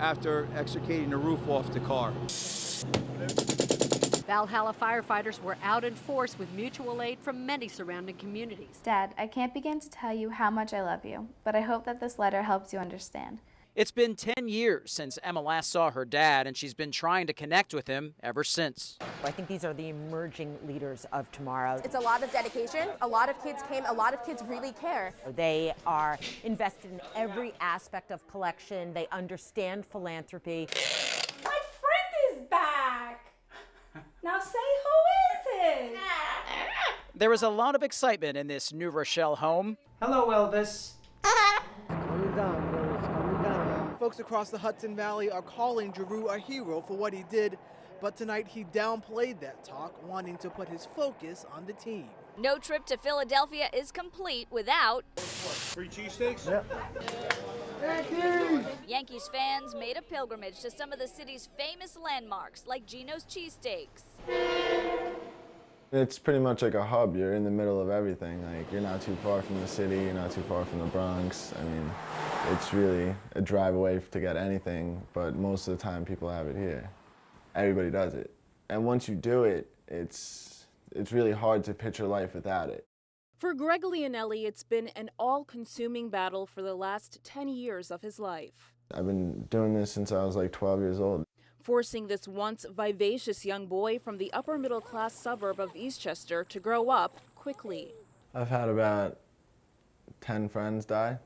after extricating the roof off the car. Valhalla firefighters were out in force with mutual aid from many surrounding communities. Dad, I can't begin to tell you how much I love you, but I hope that this letter helps you understand. It's been 10 years since Emma last saw her dad, and she's been trying to connect with him ever since. I think these are the emerging leaders of tomorrow. It's a lot of dedication. A lot of kids came. A lot of kids really care. They are invested in every aspect of collection. They understand philanthropy. My friend is back. Now say, who is it? There is a lot of excitement in this New Rochelle home. Hello, Elvis. Calm down, Elvis. Calm down. Folks across the Hudson Valley are calling Giroux a hero for what he did, but tonight he downplayed that talk, wanting to put his focus on the team. No trip to Philadelphia is complete without free cheesesteaks. Yep. Yankees fans made a pilgrimage to some of the city's famous landmarks, like Gino's Cheesesteaks. It's pretty much like a hub. You're in the middle of everything. Like, you're not too far from the city, you're not too far from the Bronx. I mean, it's really a drive away to get anything, but most of the time people have it here. Everybody does it. And once you do it, it's really hard to picture life without it. For Greg Leonelli, it's been an all-consuming battle for the last 10 years of his life. I've been doing this since I was like 12 years old. Forcing this once vivacious young boy from the upper middle-class suburb of Eastchester to grow up quickly. I've had about 10 friends die.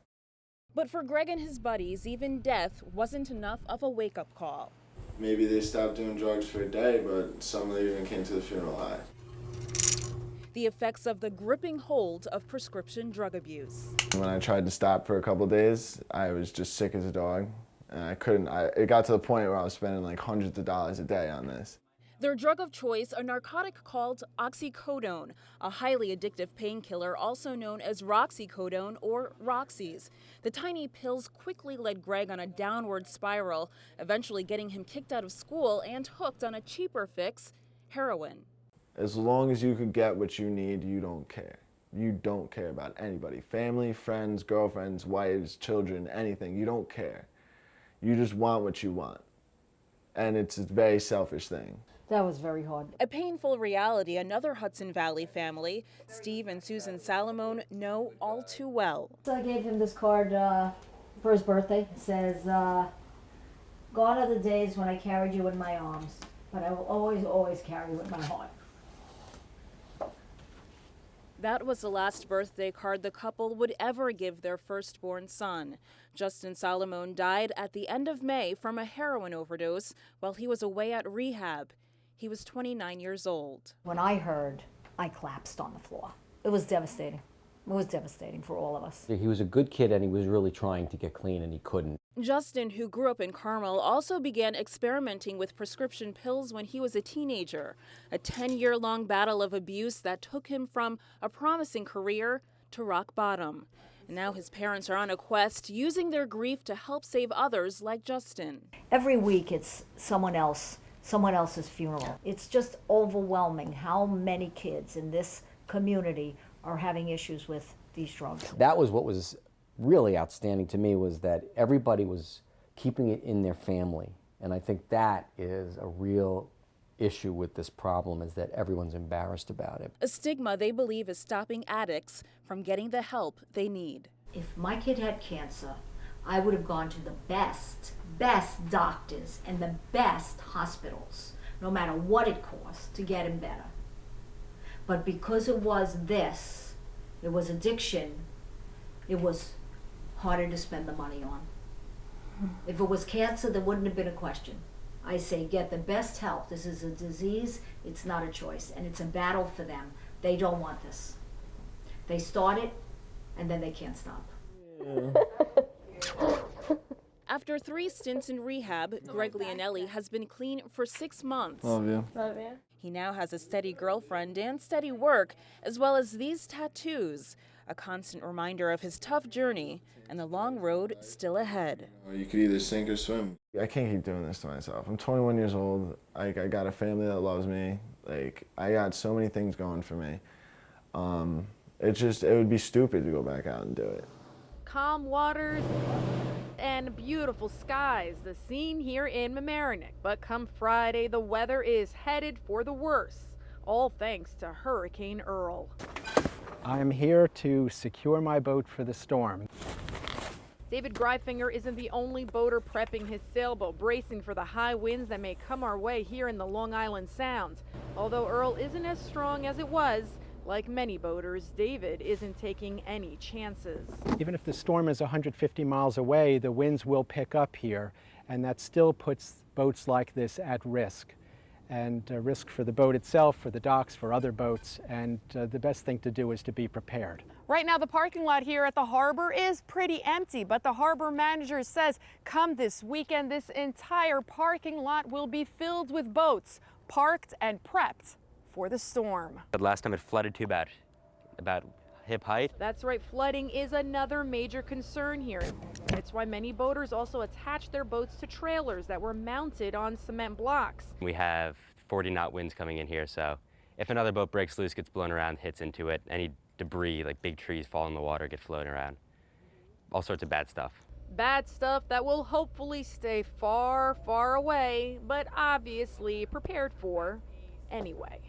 But for Greg and his buddies, even death wasn't enough of a wake-up call. Maybe they stopped doing drugs for a day, but some of them even came to the funeral high. The effects of the gripping hold of prescription drug abuse. When I tried to stop for a couple days, I was just sick as a dog. And I couldn't, it got to the point where I was spending like hundreds of dollars a day on this. Their drug of choice, a narcotic called oxycodone, a highly addictive painkiller also known as roxycodone or Roxy's. The tiny pills quickly led Greg on a downward spiral, eventually getting him kicked out of school and hooked on a cheaper fix, heroin. As long as you could get what you need, you don't care. You don't care about anybody. Family, friends, girlfriends, wives, children, anything. You don't care. You just want what you want. And it's a very selfish thing. That was very hard. A painful reality another Hudson Valley family, Steve and Susan Salamone, know all too well. So I gave him this card for his birthday. It says, gone are the days when I carried you in my arms, but I will always, always carry you in my heart. That was the last birthday card the couple would ever give their firstborn son. Justin Salamone died at the end of May from a heroin overdose while he was away at rehab. He was 29 years old. When I heard, I collapsed on the floor. It was devastating. It was devastating for all of us. He was a good kid and he was really trying to get clean and he couldn't. Justin, who grew up in Carmel, also began experimenting with prescription pills when he was a teenager. A 10-year-long battle of abuse that took him from a promising career to rock bottom. And now his parents are on a quest, using their grief to help save others like Justin. Every week it's someone else's funeral. It's just overwhelming how many kids in this community are having issues with these drugs. That was what was really outstanding to me, was that everybody was keeping it in their family. And I think that is a real issue with this problem, is that everyone's embarrassed about it. A stigma they believe is stopping addicts from getting the help they need. If my kid had cancer, I would have gone to the best doctors and the best hospitals, no matter what it cost, to get him better. But because it was this, it was addiction, it was harder to spend the money on. If it was cancer, there wouldn't have been a question. I say get the best help. This is a disease, it's not a choice, and it's a battle for them. They don't want this. They start it, and then they can't stop. After 3 stints in rehab, Greg Leonelli has been clean for 6 months. Love you. Love you. He now has a steady girlfriend and steady work, as well as these tattoos, a constant reminder of his tough journey and the long road still ahead. You could either sink or swim. I can't keep doing this to myself. I'm 21 years old. I got a family that loves me. I got so many things going for me. It would be stupid to go back out and do it. calm waters and beautiful skies, the scene here in Mamaroneck. But come Friday, the weather is headed for the worse, all thanks to Hurricane Earl. I'm here to secure my boat for the storm. David Greifinger isn't the only boater prepping his sailboat, bracing for the high winds that may come our way here in the Long Island Sound. Although Earl isn't as strong as it was, like many boaters, David isn't taking any chances. Even if the storm is 150 miles away, the winds will pick up here, and that still puts boats like this at risk. And risk for the boat itself, for the docks, for other boats, and the best thing to do is to be prepared. Right now, the parking lot here at the harbor is pretty empty, but the harbor manager says come this weekend, this entire parking lot will be filled with boats, parked and prepped for the storm. The last time it flooded too bad, about hip height. That's right, flooding is another major concern here. It's why many boaters also attach their boats to trailers that were mounted on cement blocks. We have 40-knot winds coming in here, so if another boat breaks loose, gets blown around, hits into it, any debris like big trees fall in the water, get floating around. All sorts of bad stuff. Bad stuff that will hopefully stay far, far away, but obviously prepared for anyway.